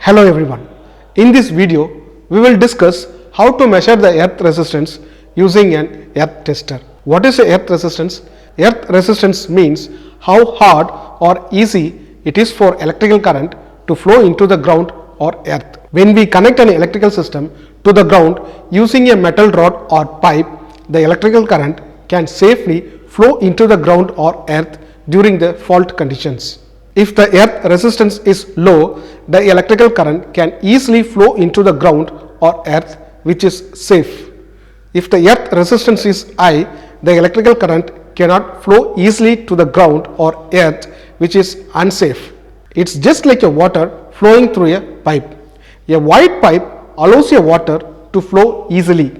Hello everyone. In this video, we will discuss how to measure the earth resistance using an earth tester. What is earth resistance? Earth resistance means how hard or easy it is for electrical current to flow into the ground or earth. When we connect an electrical system to the ground using a metal rod or pipe, the electrical current can safely flow into the ground or earth during the fault conditions. If the earth resistance is low, the electrical current can easily flow into the ground or earth, which is safe. If the earth resistance is high, the electrical current cannot flow easily to the ground or earth, which is unsafe. It's just like a water flowing through a pipe. A wide pipe allows a water to flow easily,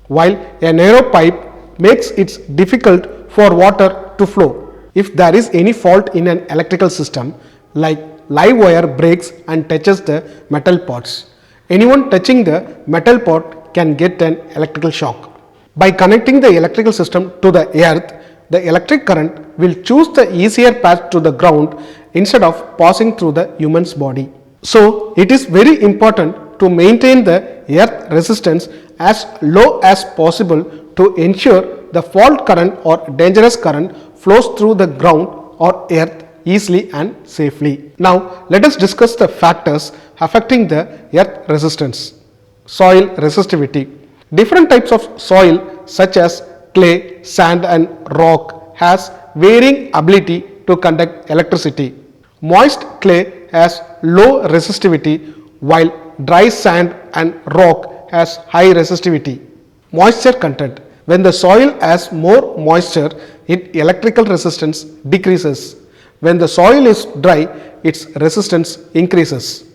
while a narrow pipe makes it difficult for water to flow. If there is any fault in an electrical system, like live wire breaks and touches the metal parts, anyone touching the metal part can get an electrical shock. By connecting the electrical system to the earth, the electric current will choose the easier path to the ground instead of passing through the human's body. So, it is very important to maintain the earth resistance as low as possible to ensure the fault current or dangerous current flows through the ground or earth easily and safely. Now, let us discuss the factors affecting the earth resistance. Soil resistivity. Different types of soil such as clay, sand and rock has varying ability to conduct electricity. Moist clay has low resistivity while dry sand and rock has high resistivity. Moisture content. When the soil has more moisture, its electrical resistance decreases. When the soil is dry, its resistance increases.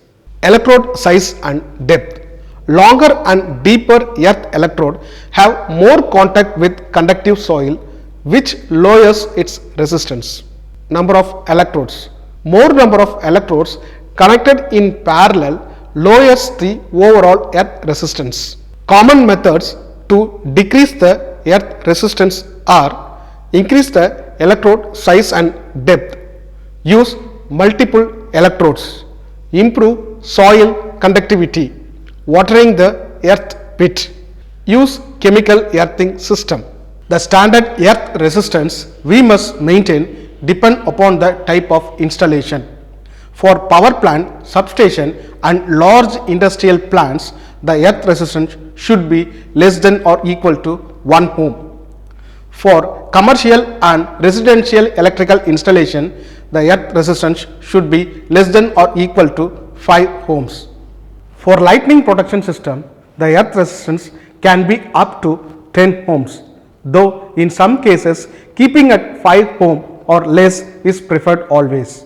Electrode size and depth. Longer and deeper earth electrode have more contact with conductive soil, which lowers its resistance. Number of electrodes. More number of electrodes connected in parallel lowers the overall earth resistance. Common methods to decrease the earth resistance are: increase the electrode size and depth, use multiple electrodes, improve soil conductivity, watering the earth pit, use chemical earthing system. The standard earth resistance we must maintain depend upon the type of installation. For power plant, substation and large industrial plants, the earth resistance should be less than or equal to 1 ohm. For commercial and residential electrical installation, the earth resistance should be less than or equal to 5 ohms. For lightning protection system, the earth resistance can be up to 10 ohms, though in some cases keeping at 5 ohm or less is preferred always.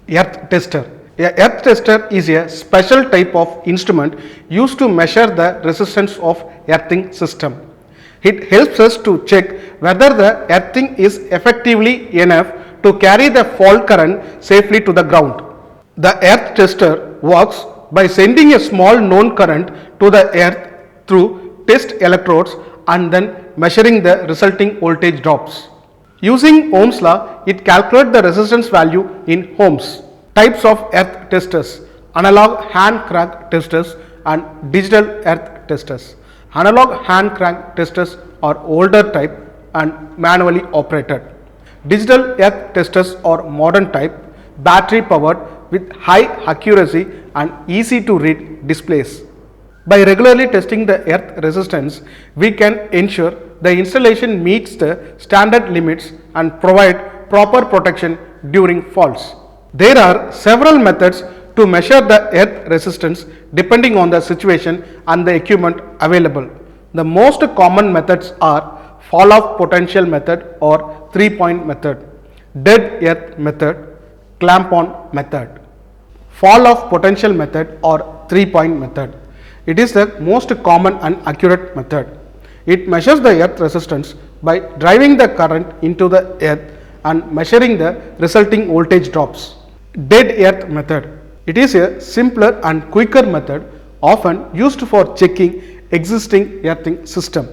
Earth tester. A earth tester is a special type of instrument used to measure the resistance of earthing system. It helps us to check whether the earthing is effectively enough to carry the fault current safely to the ground. The earth tester works by sending a small known current to the earth through test electrodes and then measuring the resulting voltage drops. Using Ohm's law, it calculates the resistance value in ohms. Types of earth testers: analog hand crank testers and digital earth testers. Analog hand crank testers are older type and manually operated. Digital earth testers are modern type, battery powered with high accuracy and easy to read displays. By regularly testing the earth resistance, we can ensure the installation meets the standard limits and provide proper protection during faults. There are several methods to measure the earth resistance depending on the situation and the equipment available. The most common methods are fall off potential method or 3-point method, dead earth method, clamp on method. Fall off potential method or 3-point method. It is the most common and accurate method. It measures the earth resistance by driving the current into the earth and measuring the resulting voltage drops. Dead earth method. It is a simpler and quicker method often used for checking existing earthing system.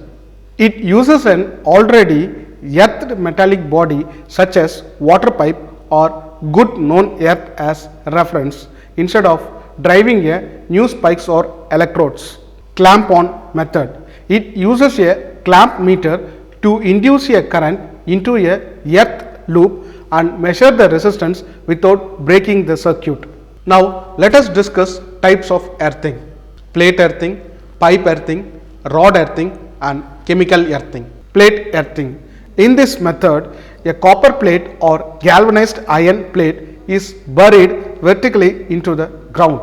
It uses an already earthed metallic body such as water pipe or good known earth as reference instead of driving a new spikes or electrodes. Clamp on method. It uses a clamp meter to induce a current into a earth loop and measure the resistance without breaking the circuit. Now let us discuss types of earthing: plate earthing, pipe earthing, rod earthing and chemical earthing. Plate earthing. In this method, a copper plate or galvanized iron plate is buried vertically into the ground.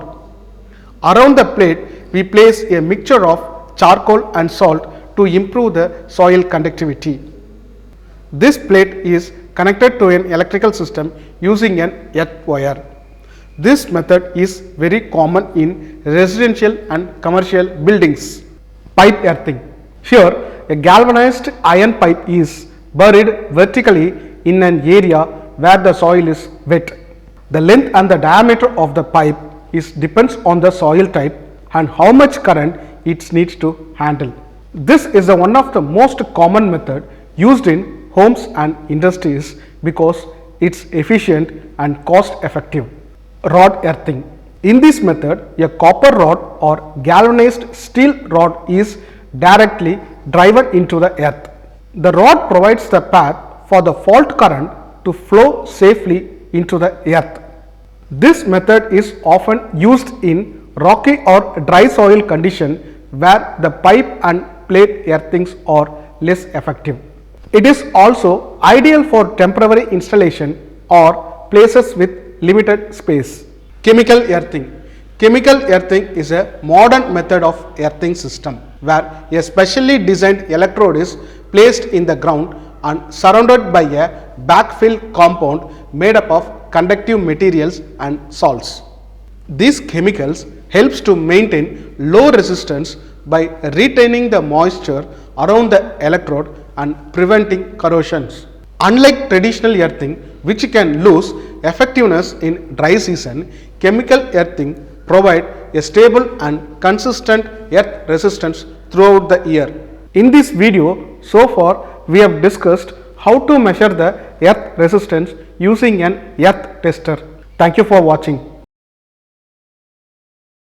Around the plate, we place a mixture of charcoal and salt to improve the soil conductivity. This plate is connected to an electrical system using an earth wire. This method is very common in residential and commercial buildings. Pipe earthing. Here, a galvanized iron pipe is buried vertically in an area where the soil is wet. The length and the diameter of the pipe depends on the soil type and how much current it needs to handle. This is one of the most common method used in homes and industries because it's efficient and cost effective. Rod earthing. In this method, a copper rod or galvanized steel rod is directly driven into the earth. The rod provides the path for the fault current to flow safely into the earth. This method is often used in rocky or dry soil condition where the pipe and plate earthings are less effective. It is also ideal for temporary installation or places with limited space. Chemical earthing. Chemical earthing is a modern method of earthing system where a specially designed electrode is placed in the ground and surrounded by a backfill compound made up of conductive materials and salts. These chemicals helps to maintain low resistance by retaining the moisture around the electrode and preventing corrosions. Unlike traditional earthing, which can lose effectiveness in dry season, chemical earthing provide a stable and consistent earth resistance throughout the year. In this video, so far we have discussed how to measure the earth resistance using an earth tester. Thank you for watching.